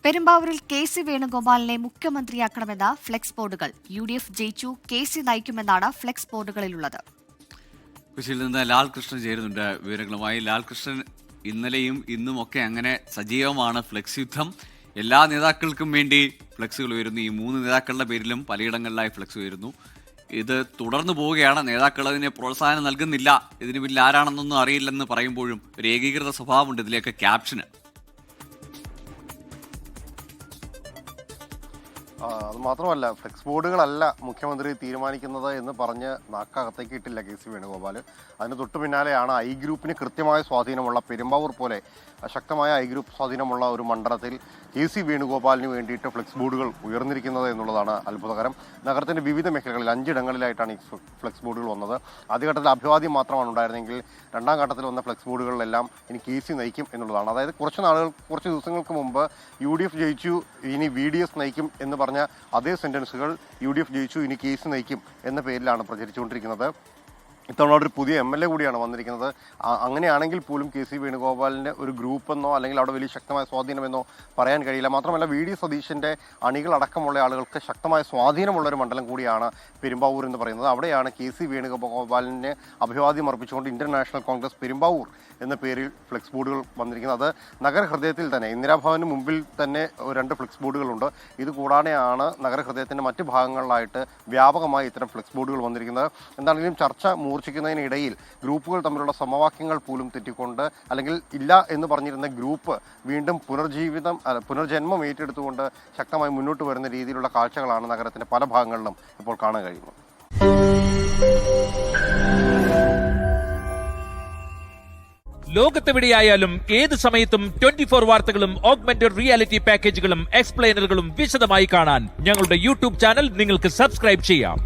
പെരുമ്പാവൂരിൽ KC വേണുഗോപാലിനെ മുഖ്യമന്ത്രിയാക്കണമെന്ന flex ബോർഡുകൾ. UDF ജയിച്ചു, KC നയിക്കുമെന്നാണ് ഫ്ലെക്സ് ബോർഡുകളിലുള്ളത്. കൊച്ചിയിൽ നിന്ന് ലാൽകൃഷ്ണൻ ചേരുന്നുണ്ട് വിവരങ്ങളുമായി. ലാൽകൃഷ്ണൻ, ഇന്നലെയും ഇന്നും ഒക്കെ അങ്ങനെ സജീവമാണ് ഫ്ലെക്സ് യുദ്ധം. എല്ലാ നേതാക്കൾക്കും വേണ്ടി ഫ്ലെക്സുകൾ ഉയരുന്നു. ഈ 3 നേതാക്കളുടെ പേരിലും പലയിടങ്ങളിലായി ഫ്ലെക്സ് ഉയരുന്നു. ഇത് തുടർന്നു പോവുകയാണ്. നേതാക്കൾ അതിന് പ്രോത്സാഹനം നൽകുന്നില്ല, ഇതിന് പിന്നിൽ ആരാണെന്നൊന്നും അറിയില്ലെന്ന് പറയുമ്പോഴും ഒരു ഏകീകൃത സ്വഭാവമുണ്ട് ഇതിലേക്ക് ക്യാപ്ഷന്. അത് മാത്രമല്ല, ഫ്ലെക്സ് ബോർഡുകളല്ല മുഖ്യമന്ത്രി തീരുമാനിക്കുന്നത് എന്ന് പറഞ്ഞ് നാക്കകത്തേക്ക് ഇട്ടില്ല KC വേണുഗോപാൽ. അതിന് തൊട്ടു പിന്നാലെയാണ് ഐ ഗ്രൂപ്പിന് കൃത്യമായ സ്വാധീനമുള്ള പെരുമ്പാവൂർ പോലെ ശക്തമായ ഐ ഗ്രൂപ്പ് സ്വാധീനമുള്ള ഒരു മണ്ഡലത്തിൽ KC വേണുഗോപാലിന് വേണ്ടിയിട്ട് ഫ്ലെക്സ് ബോർഡുകൾ ഉയർന്നിരിക്കുന്നത് എന്നുള്ളതാണ് അത്ഭുതകരം. നഗരത്തിന്റെ വിവിധ മേഖലകളിൽ 5 ഇടങ്ങളിലായിട്ടാണ് ഈ ഫ്ലെക്സ് ബോർഡുകൾ വന്നത്. ആദ്യഘട്ടത്തിൽ അഭിവാദ്യം മാത്രമാണ് ഉണ്ടായിരുന്നെങ്കിൽ രണ്ടാം ഘട്ടത്തിൽ വന്ന ഫ്ലെക്സ് ബോർഡുകളിലെല്ലാം ഇനി KC നയിക്കും എന്നുള്ളതാണ്. അതായത് കുറച്ച് ദിവസങ്ങൾക്ക് മുമ്പ് UDF ജയിച്ചു, ഇനി VDS നയിക്കും എന്ന് പറഞ്ഞ അതേ സെന്റൻസുകൾ UDF ജയിച്ചു, ഇനി KC നയിക്കും എന്ന പേരിലാണ് പ്രചരിച്ചുകൊണ്ടിരിക്കുന്നത്. ഇത്തവണ ഒരു പുതിയ MLA കൂടിയാണ് വന്നിരിക്കുന്നത്. അങ്ങനെയാണെങ്കിൽ പോലും KC വേണുഗോപാലിൻ്റെ ഒരു ഗ്രൂപ്പെന്നോ അല്ലെങ്കിൽ അവിടെ വലിയ ശക്തമായ സ്വാധീനമെന്നോ പറയാൻ കഴിയില്ല. മാത്രമല്ല, VD സതീശൻ്റെ അണികളടക്കമുള്ള ആളുകൾക്ക് ശക്തമായ സ്വാധീനമുള്ളൊരു മണ്ഡലം കൂടിയാണ് പെരുമ്പാവൂർ എന്ന് പറയുന്നത്. അവിടെയാണ് KC വേണുഗോപാലിനെ അഭിവാദ്യം അർപ്പിച്ചുകൊണ്ട് ഇന്ത്യൻ നാഷണൽ കോൺഗ്രസ് പെരുമ്പാവൂർ എന്ന പേരിൽ ഫ്ലെക്സ് ബോർഡുകൾ വന്നിരിക്കുന്നത്. അത് നഗരഹൃദയത്തിൽ തന്നെ ഇന്ദിരാഭവന് മുമ്പിൽ തന്നെ 2 ഫ്ലെക്സ് ബോർഡുകളുണ്ട്. ഇത് കൂടാതെയാണ് നഗരഹൃദയത്തിൻ്റെ മറ്റ് ഭാഗങ്ങളിലായിട്ട് വ്യാപകമായി ഇത്തരം ഫ്ലെക്സ് ബോർഡുകൾ വന്നിരിക്കുന്നത്. എന്താണെങ്കിലും ചർച്ച മൂർച്ഛിക്കുന്നതിനിടയിൽ ഗ്രൂപ്പുകൾ തമ്മിലുള്ള സമവാക്യങ്ങൾ പോലും തെറ്റിക്കൊണ്ട്, അല്ലെങ്കിൽ ഇല്ല എന്ന് പറഞ്ഞിരുന്ന ഗ്രൂപ്പ് വീണ്ടും പുനർജന്മം ഏറ്റെടുത്തുകൊണ്ട് ശക്തമായി മുന്നോട്ട് വരുന്ന രീതിയിലുള്ള കാഴ്ചകളാണ് നഗരത്തിന്റെ പല ഭാഗങ്ങളിലും ഇപ്പോൾ കാണാൻ കഴിയുന്നത്. ലോകത്തെവിടെയായാലും ഏത് സമയത്തും 24 വാർത്തകളും ഓഗ്മെന്റഡ് റിയാലിറ്റി പാക്കേജുകളും എക്സ്പ്ലെയിനറുകളും വിശദമായി കാണാൻ ഞങ്ങളുടെ YouTube ചാനൽ നിങ്ങൾക്ക് സബ്സ്ക്രൈബ് ചെയ്യാം.